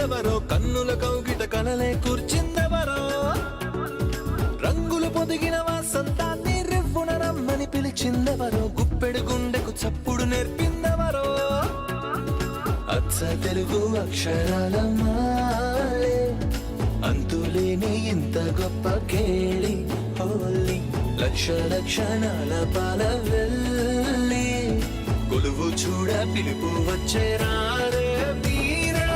వచ్చిందెవరో, కన్నుల కౌగిట కలలే కూర్చిందెవరో, రంగులు పొదిగిన వాసంతాన్ని రివ్వున రమ్మని పిలిచిందెవరో, గుప్పెడు గుండెకు చప్పుడు నేర్పిందెవరో, అచ్చ తెలుగు అక్షరాల మాలే అంతులేని ఇంత గొప్ప కేళి హోలీ, లక్ష లక్షణాల పాల వెళ్ళి కొలువు చూడ పిలుపు వచ్చేరారే మీరే,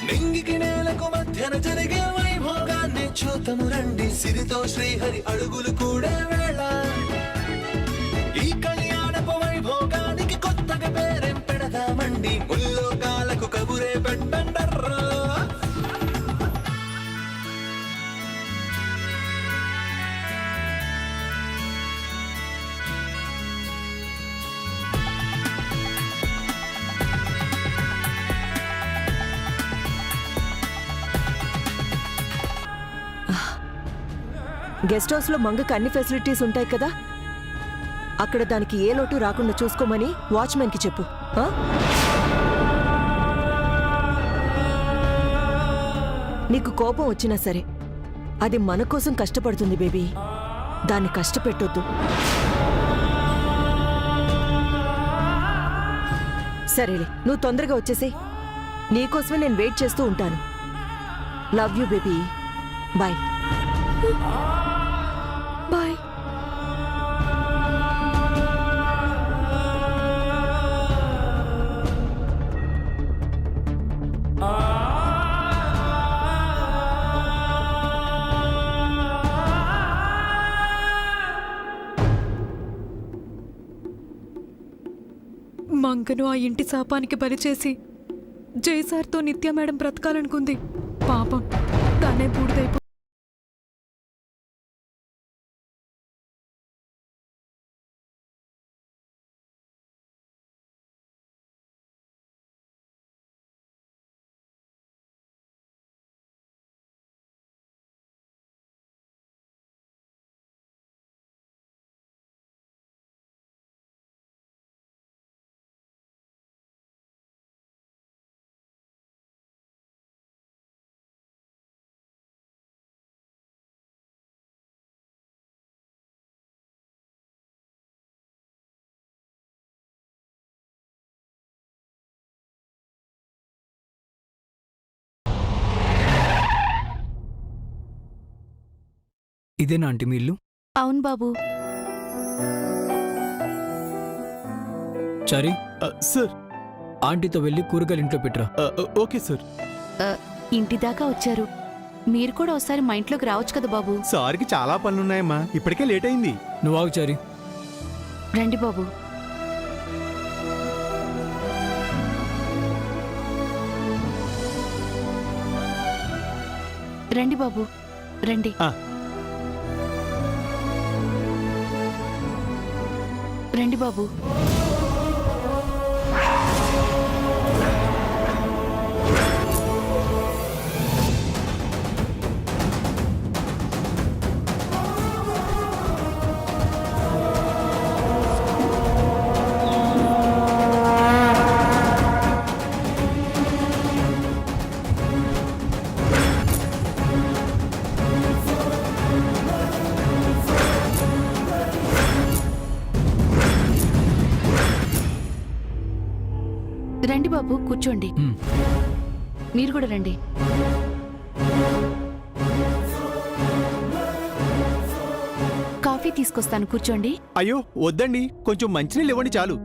నింగికి నేలకు మధ్యన జరిగే వైభోగాన్ని చూతము రండి, సిరితో శ్రీహరి అడుగులు కూడా వేళ, ఈ కళ్యాణపు వైభోగానికి కొత్తగా పేరేం పెడదామండి, ముల్లోకాలకు కబురే పెట్టండర్రా. గెస్ట్ హౌస్ లో మంగకి అన్ని ఫెసిలిటీస్ ఉంటాయి కదా, అక్కడ దానికి ఏ లోటు రాకుండా చూసుకోమని వాచ్మెన్ కి చెప్పు. నీకు కోపం వచ్చినా సరే అది మన కోసం కష్టపడుతుంది బేబీ, దాన్ని కష్టపెట్టొద్దు. సరేలే, నువ్వు తొందరగా వచ్చేసేయ్, నీకోసమే నేను వెయిట్ చేస్తూ ఉంటాను. Love you baby, bye bye. మంగను ఆ ఇంటి శాపానికి బలి చేసి జయసార్తో నిత్య మేడం బ్రతకాలనుకుంది. పాపం తానే బూడిదైపో. ఇదేనా ఆంటీ మీ ఇల్లు? అవును బాబు. చారీ సార్, ఆంటీతో వెళ్ళి కూరగాయలు ఇంట్లో పెట్టరా. Okay sir. ఇంటి దాకా వచ్చారు, మీరు కూడా ఒకసారి మా ఇంట్లోకి రావచ్చు కదా బాబు. సార్కి చాలా పనులున్నాయమ్మా, ఇప్పటికే లేట్ అయింది. నువ్వు ఆగు చారీ. రండి బాబు. రండి బాబు, రండి. రండి బాబు. రండి బాబు, కూర్చోండి. మీరు కూడా రండి. కాఫీ తీసుకొస్తాను, కూర్చోండి. అయ్యో వద్దండి, కొంచెం మంచినీళ్ళు ఇవ్వండి చాలు.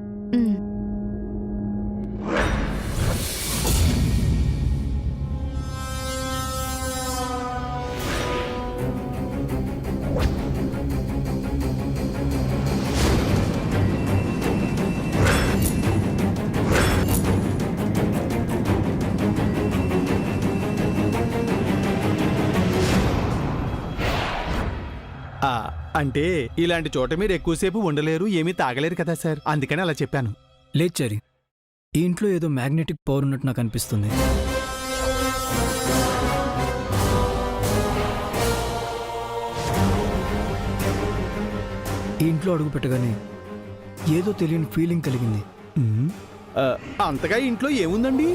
అంటే ఇలాంటి చోట మీరు ఎక్కువసేపు ఉండలేరు, ఏమీ తాగలేరు కదా సార్, అందుకని అలా చెప్పాను. లేదు చారీ, ఈ ఇంట్లో ఏదో మ్యాగ్నెటిక్ పవర్ ఉన్నట్టు నాకు అనిపిస్తుంది. ఈ ఇంట్లో అడుగు పెట్టగానే ఏదో తెలియని ఫీలింగ్ కలిగింది. అంతగా ఇంట్లో ఏముందండి?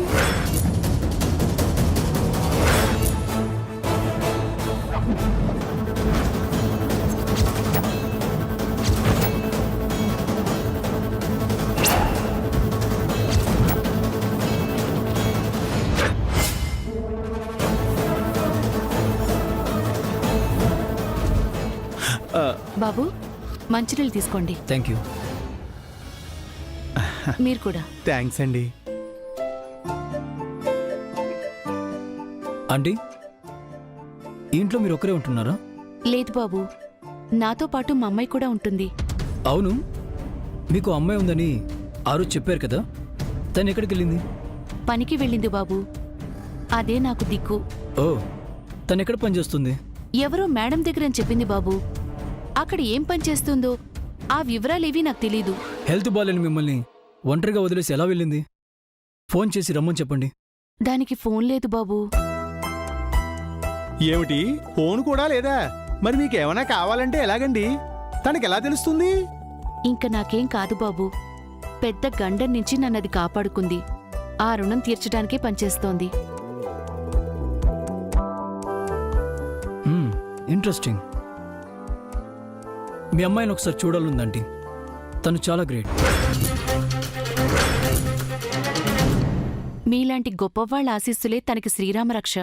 బాబు మంచినీళ్ళు తీసుకోండి. Thank you. మీరు కూడా. థ్యాంక్స్ అండి. ఆంటీ, ఈ ఇంట్లో మీరు ఒక్కరే ఉంటున్నారా? లేదు బాబు, నాతో పాటు మా అమ్మాయి కూడా ఉంటుంది. అవును, మీకు అమ్మాయి ఉందని ఆ రోజు చెప్పారు కదా, తను ఎక్కడికి వెళ్ళింది? పనికి వెళ్ళింది బాబు. అదే నాకు దిక్కు. ఓ, తను ఎక్కడ పనిచేస్తుంది? ఎవరో మేడం దగ్గర అని చెప్పింది బాబు. అక్కడ ఏం పని చేస్తుందో ఆ వివరాలేవి నాకు తెలీదు. హెల్త్ బాగాలేని మిమ్మల్ని ఒంటరిగా వదిలేసి ఎలా వెళ్ళింది? ఫోన్ చేసి రమ్మని చెప్పండి. దానికి ఫోన్ లేదు బాబు. ఏమిటి, ఫోన్ కూడా లేదా? మరి మీకేమైనా కావాలంటే ఎలాగండి? తనకి ఎలా తెలుస్తుంది? ఇంక నాకేం కాదు బాబు. పెద్ద గండం నుంచి నన్నది కాపాడుకుంది. ఆ రుణం తీర్చడానికే పనిచేస్తోంది. ఇంట్రెస్టింగ్. మీ అమ్మాయిని ఒకసారి చూడాలందండి. తను చాలా గ్రేట్. మీలాంటి గొప్పవాళ్ల ఆశీస్సులే తనకి శ్రీరామరక్ష.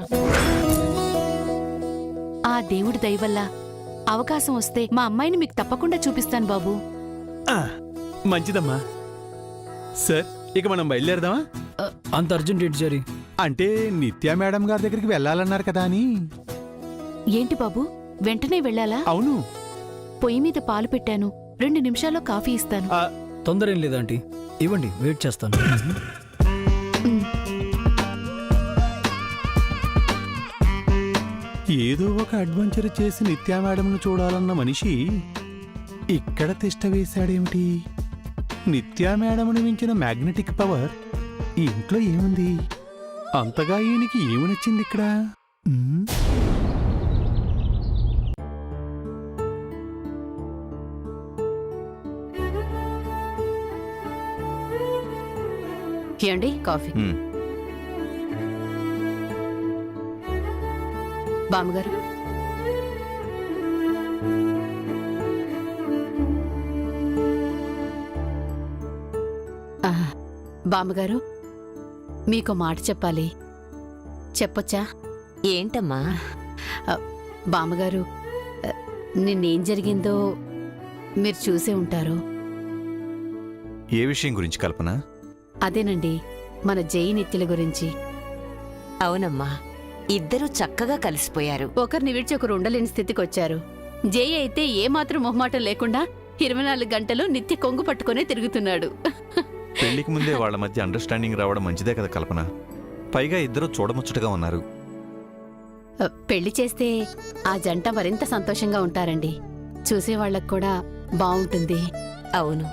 ఆ దేవుడి దయవల్ల అవకాశం వస్తే మా అమ్మాయిని మీకు తప్పకుండా చూపిస్తాను బాబు. మంచిదమ్మా. సార్, ఇక మనం బయలుదేరదామా? అంత అర్జెంట్ ఏంటి జరి? అంటే నిత్యా మేడం గారి దగ్గరికి వెళ్ళాలన్నారు కదా అని. ఏంటి బాబు, వెంటనే వెళ్ళాలా? అవును. పొయ్యి మీద పాలు పెట్టాను, 2 నిమిషాల్లో కాఫీ ఇస్తాను. తొందర ఏం లేదా ఆంటీ, ఇవ్వండి, వెయిట్ చేస్తాను. ఏదో ఒక అడ్వెంచర్ చేసి నిత్యా మేడంను చూడాలన్న మనిషి ఇక్కడ తిష్ట వేశాడేమిటి? నిత్యా మేడంను మించిన మ్యాగ్నెటిక్ పవర్ ఈ ఇంట్లో ఏముంది? అంతగా ఈయనకి ఏమి నచ్చింది ఇక్కడ? ఏమండి, కాఫీ. బామ్మగారు, బామ్మగారు, మీకో మాట చెప్పాలి. చెప్పొచ్చా? ఏంటమ్మా? బామ్మగారు, నిన్నేం జరిగిందో మీరు చూసే ఉంటారు. ఏ విషయం గురించి కల్పన? అదేనండి, మన జై నిత్యుల గురించి. అవునమ్మా, ఇద్దరూ చక్కగా కలిసిపోయారు. ఒకరిని విడిచి ఒకరు ఉండలేని స్థితికి వచ్చారు. జై అయితే ఏమాత్రం మొహమాటం లేకుండా 24 గంటలు నిత్య కొంగు పట్టుకునే తిరుగుతున్నాడు. పెళ్లికి ముందే వాళ్ళ మధ్య అండర్స్టాండింగ్ రావడం మంచిదే కదా కల్పన. పైగా ఇద్దరు చూడముచ్చటగా ఉన్నారు. పెళ్లి చేస్తే ఆ జంట మరింత సంతోషంగా ఉంటారండి. చూసేవాళ్లకు కూడా బావుంటుంది. అవును,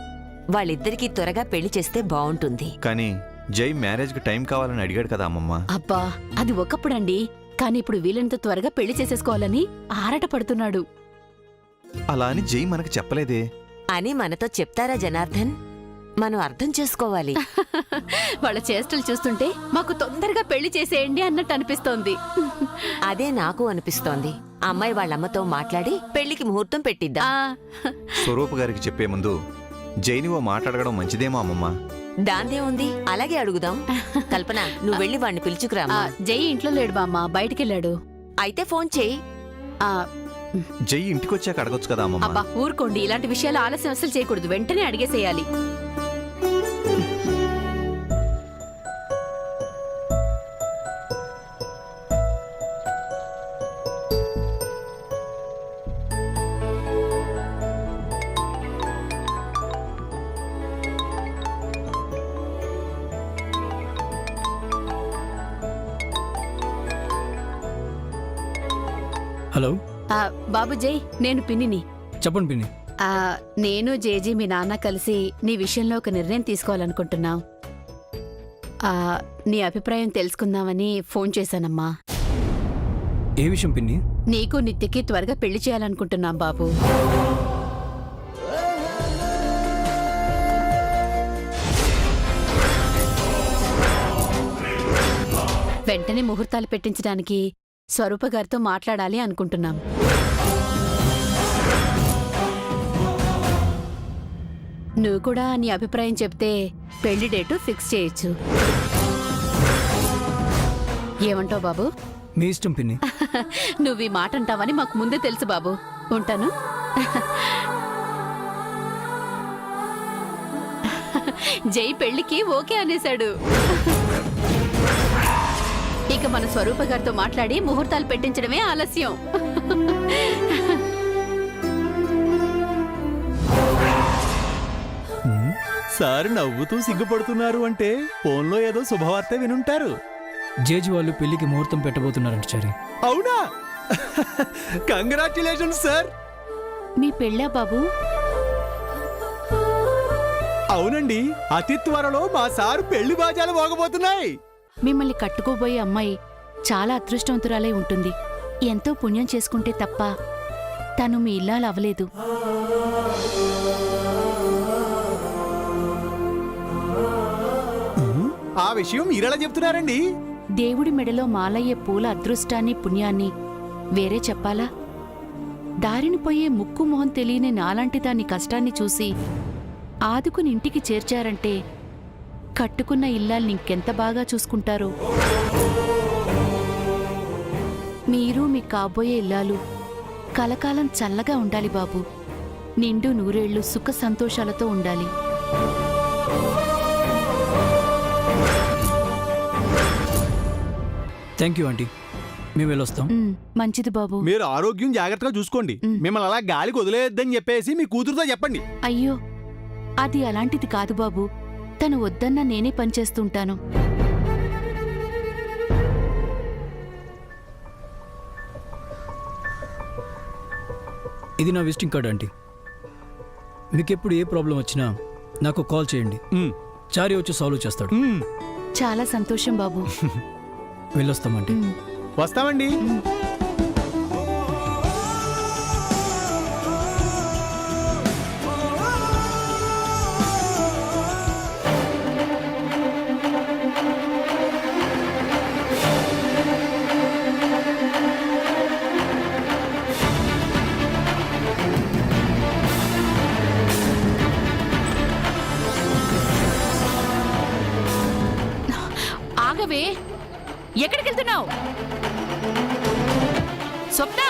వాళ్ళిద్దరికీ త్వరగా పెళ్లి చేస్తే బావుంటుంది. కానీ జై మ్యారేజ్కి టైం కావాలని అడిగాడు కదా అమ్మమ్మ. అబ్బా, అది ఒకప్పుడండి. కానీ ఇప్పుడు వీలైనంత త్వరగా పెళ్లి చేసేసుకోవాలని ఆరాట పడుతున్నాడు. అలా అని జై మనకు చెప్పలేదే. అని మనతో చెప్తారా జనార్దన్? మనం అర్థం చేసుకోవాలి. వాళ్ళ చేష్టలు చూస్తుంటే మాకు తొందరగా పెళ్లి చేసేయండి అన్నట్టు అనిపిస్తోంది. అదే నాకు అనిపిస్తోంది. అమ్మాయి వాళ్ళమ్మతో మాట్లాడి పెళ్లికి ముహూర్తం పెట్టిద్దాం. స్వరూప్ గారికి చెప్పే ముందు జైని ఓ మాట్లాడడం మంచిదేమో అమ్మమ్మ. దాందే ఉంది, అలాగే అడుగుదాం. కల్పన, నువ్వు వెళ్ళి వాడిని పిలుచుకురామ్మా. జై ఇంట్లో లేడు బామ్మ, బయటికెళ్ళాడు. అయితే ఫోన్ చేయి. జై ఇంటికొచ్చాక అడగొచ్చు కదా అమ్మమ్మ. అబ్బా ఊరుకోండి, ఇలాంటి విషయాలు ఆలస్యం అసలు చేయకూడదు. వెంటనే అడిగేసేయాలి. హలో, బాబు జై, నేను పిన్నిని. చెప్పండి పిన్ని. నేను జేజీ మీ నాన్న కలిసి నీ విషయంలో ఒక నిర్ణయం తీసుకోవాలనుకుంటున్నాం. నీ అభిప్రాయం తెలుసుకుందామని ఫోన్ చేశానమ్మా. ఏ విషయం పిన్ని? నీకు నిత్యకి త్వరగా పెళ్లి చేయాలనుకుంటున్నాం బాబు. వెంటనే ముహూర్తాలు పెట్టించడానికి స్వరూప గారితో మాట్లాడాలి అనుకుంటున్నాం. నువ్వు కూడా నీ అభిప్రాయం చెప్తే పెళ్లి డేటు ఫిక్స్ చేయొచ్చు. ఏమంటావు బాబు? మీ ఇష్టం పిన్ని. నువ్వు ఈ మాట అంటావని మాకు ముందే తెలుసు బాబు. ఉంటాను. జై పెళ్లికి ఓకే అనేశాడు. ఇక మన స్వరూప గారితో మాట్లాడి ముహూర్తాలు పెట్టించడమే ఆలస్యం. సార్ నవ్వుతూ సిగ్గుపడుతున్నారు అంటే ఫోన్లో ఏదో శుభవార్త వినుంటారు. జేజీ వాళ్ళు పెళ్లికి ముహూర్తం పెట్టబోతున్నారంట చారి. అవునా? Congratulation sir. మీ పెళ్ళా బాబు? అవునండి, అతి త్వరలో మా సారు పెళ్లి బాజాలు మోగబోతున్నాయి. మిమ్మల్ని కట్టుకోబోయే అమ్మాయి చాలా అదృష్టవంతురాలై ఉంటుంది. ఎంతో పుణ్యం చేసుకుంటే తప్ప తను మీ ఇల్లాలు అవలేదు. ఆ విషయం మీరెలా చెప్తున్నారండి? దేవుడి మెడలో మాలయ్యే పూల అదృష్టాన్ని పుణ్యాన్ని వేరే చెప్పాలా? దారిని పోయే ముక్కు మొహం తెలియని నాలాంటి దాని కష్టాన్ని చూసి ఆదుకుని ఇంటికి చేర్చారంటే కట్టుకున్న ఇల్లాల్ని ఇంకెంత బాగా చూసుకుంటారో. మీరు మీ కాబోయే ఇల్లాలు కలకాలం చల్లగా ఉండాలి బాబు. నిండు నూరేళ్లు సుఖ సంతోషాలతో ఉండాలి. Thank you aunty. మేము వెళ్ళొస్తాం. మంచిది బాబు. మీరు ఆరోగ్యం జాగ్రత్తగా చూసుకోండి. మిమ్మల్ని అలా గాలికి వదిలేయొద్దని చెప్పేసి మీ కూతురుతో చెప్పండి. అయ్యో, అది అలాంటిది కాదు బాబు. తను వద్దన్నా నేనే పనిచేస్తుంటాను. ఇది నా విజిటింగ్ కార్డ్ ఆంటీ. మీకు ఎప్పుడు ఏ ప్రాబ్లం వచ్చినా నాకు కాల్ చేయండి. చారి వచ్చి సాల్వ్ చేస్తాడు. చాలా సంతోషం బాబు. వెళ్ళొస్తామండి. వస్తామండి. ఆగవే, ఎక్కడికెళ్తున్నావు? స్వప్న,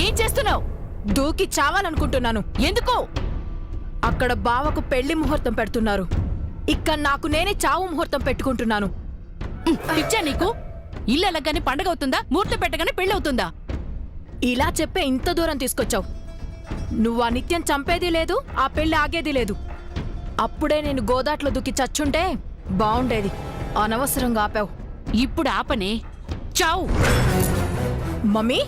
ఏం చేస్తున్నావు? దూకి చావాలనుకుంటున్నాను. ఎందుకు? అక్కడ బావకు పెళ్లి ముహూర్తం పెడుతున్నారు. ఇక్కడ నాకు నేనే చావు ముహూర్తం పెట్టుకుంటున్నాను. పిచ్చా నీకు? ఇల్లు ఎలాగానే పండగ అవుతుందా? ముహూర్తం పెట్టగానే పెళ్లి అవుతుందా? ఇలా చెప్పే ఇంత దూరం తీసుకొచ్చావు. నువ్వు ఆ నిత్యం చంపేది లేదు, ఆ పెళ్లి ఆగేది లేదు. అప్పుడే నేను గోదాట్లో దూకి చచ్చుంటే బావుండేది. అనవసరంగా ఆపావు. ఇప్పుడు ఆపనే. చావు. మమ్మీ,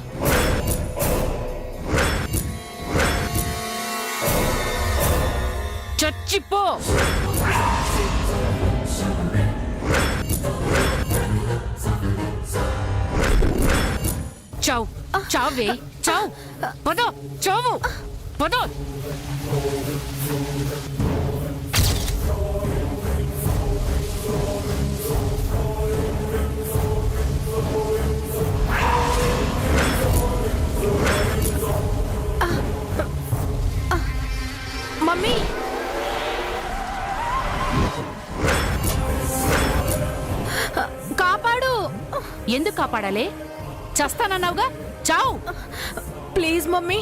చచ్చిపో. చావు. చావే. చావు. పదో. చావు. పదో. మమ్మీ, కాపాడు. ఎందుకు కాపాడాలే? చస్తానన్నావుగా, చావు. ప్లీజ్ మమ్మీ,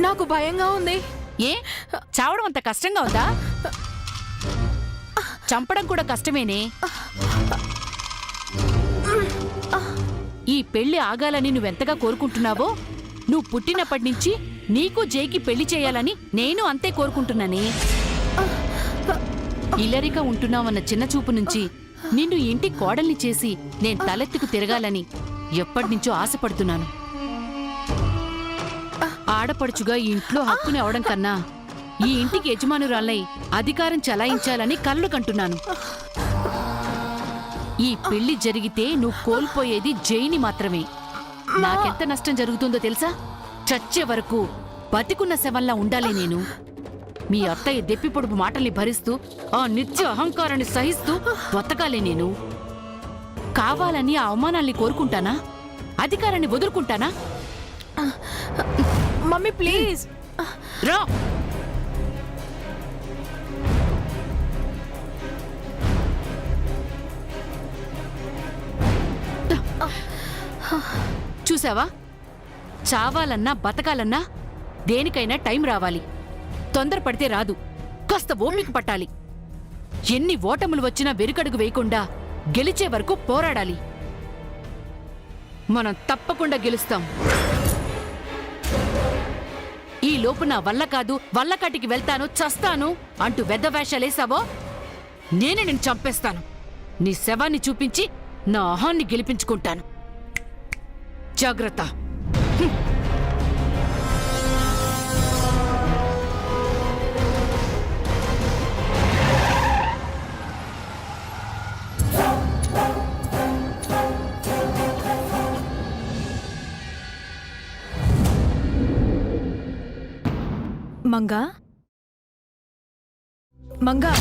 నాకు భయంగా ఉంది. ఏ, చావడం అంత కష్టంగా ఉందా? చంపడం కూడా కష్టమేనే. ఈ పెళ్లి ఆగాలని నువ్వెంతగా కోరుకుంటున్నావో, నువ్వు పుట్టినప్పటి నుంచి నీకు జైకి పెళ్లి చేయాలని నేను అంతే కోరుకుంటున్నానే. ఇల్లరిగా ఉంటున్నావన్న చిన్న చూపు నుంచి నిన్ను ఇంటి కోడల్ని చేసి నేను తలెత్తుకు తిరగాలని ఎప్పటినుంచో ఆశపడుతున్నాను. ఆడపడుచుగా ఈ ఇంట్లో హక్కుని అవడం కన్నా ఈ ఇంటికి యజమానురాలై అధికారం చలాయించాలని కలలు కంటున్నాను. ఈ పెళ్లి జరిగితే నువ్వు కోల్పోయేది జైని మాత్రమే. నాకెంత నష్టం జరుగుతుందో తెలుసా? చచ్చే వరకు బతికున్న శవంలా ఉండాలి నేను. మీ అత్తయ్య దెప్పి పొడుపు మాటల్ని భరిస్తూ ఆ నిత్య అహంకారాన్ని సహిస్తూ బతకాలి నేను. కావాలని ఆ అవమానాల్ని కోరుకుంటానా? అధికారాన్ని వదులుకుంటానా? Mummy please. రా. చూసావా, చావాలన్నా బతకాలన్నా దేనికైనా టైం రావాలి. తొందరపడితే రాదు, కాస్త ఓపిక పట్టాలి. ఎన్ని ఓటములు వచ్చినా వెనుకడుగు వేయకుండా గెలిచే వరకు పోరాడాలి. మనం తప్పకుండా గెలుస్తాం. ఈ లోపు నా వల్ల కాదు, వల్లకాటికి వెళ్తాను, చస్తాను అంటూ వెద్దవేషాలేసావో నేనే నిన్ను చంపేస్తాను. నీ శవాన్ని చూపించి నా అహాన్ని గెలిపించుకుంటాను. జాగ్రత్త. మంగా మంగా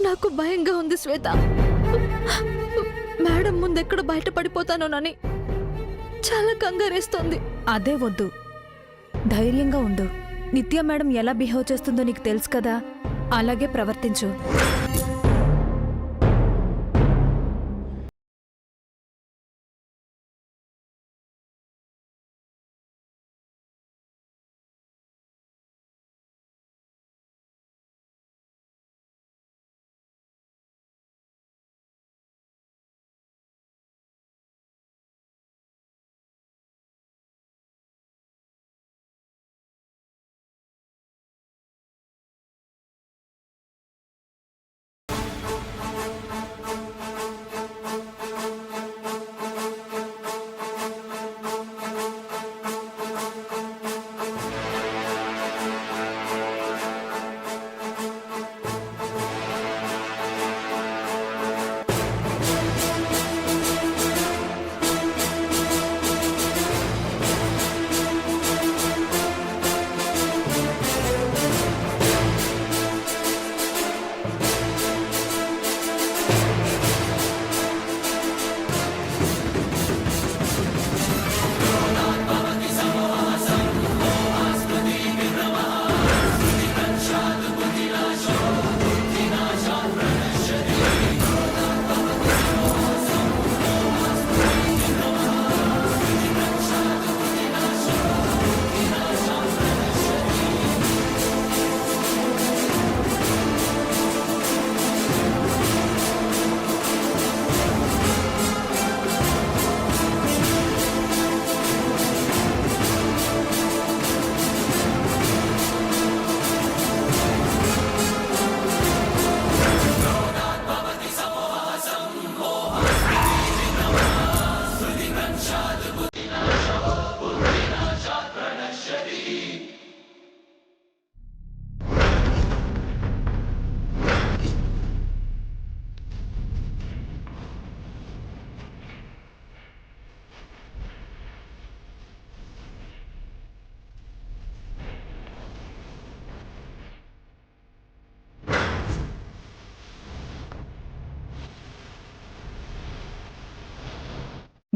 నాకు భయంగా ఉంది శ్వేత. మేడం ముందెక్కడ బయటపడిపోతానోనని చాలా కంగారేస్తోంది. అదే వద్దు, ధైర్యంగా ఉండు. నిత్య మేడం ఎలా బిహేవ్ చేస్తుందో నీకు తెలుసు కదా, అలాగే ప్రవర్తించు.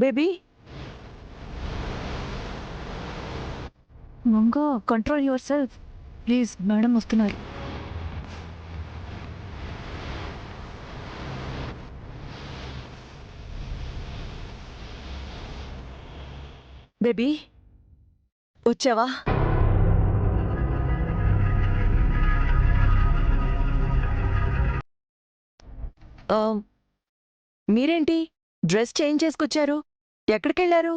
Baby Manga, control yourself please. Madam వస్తున్నారు. బేబీ వచ్చావా? మీరేంటి డ్రెస్ చేంజ్ చేసుకొచ్చారు? ఎక్కడికెళ్ళారు?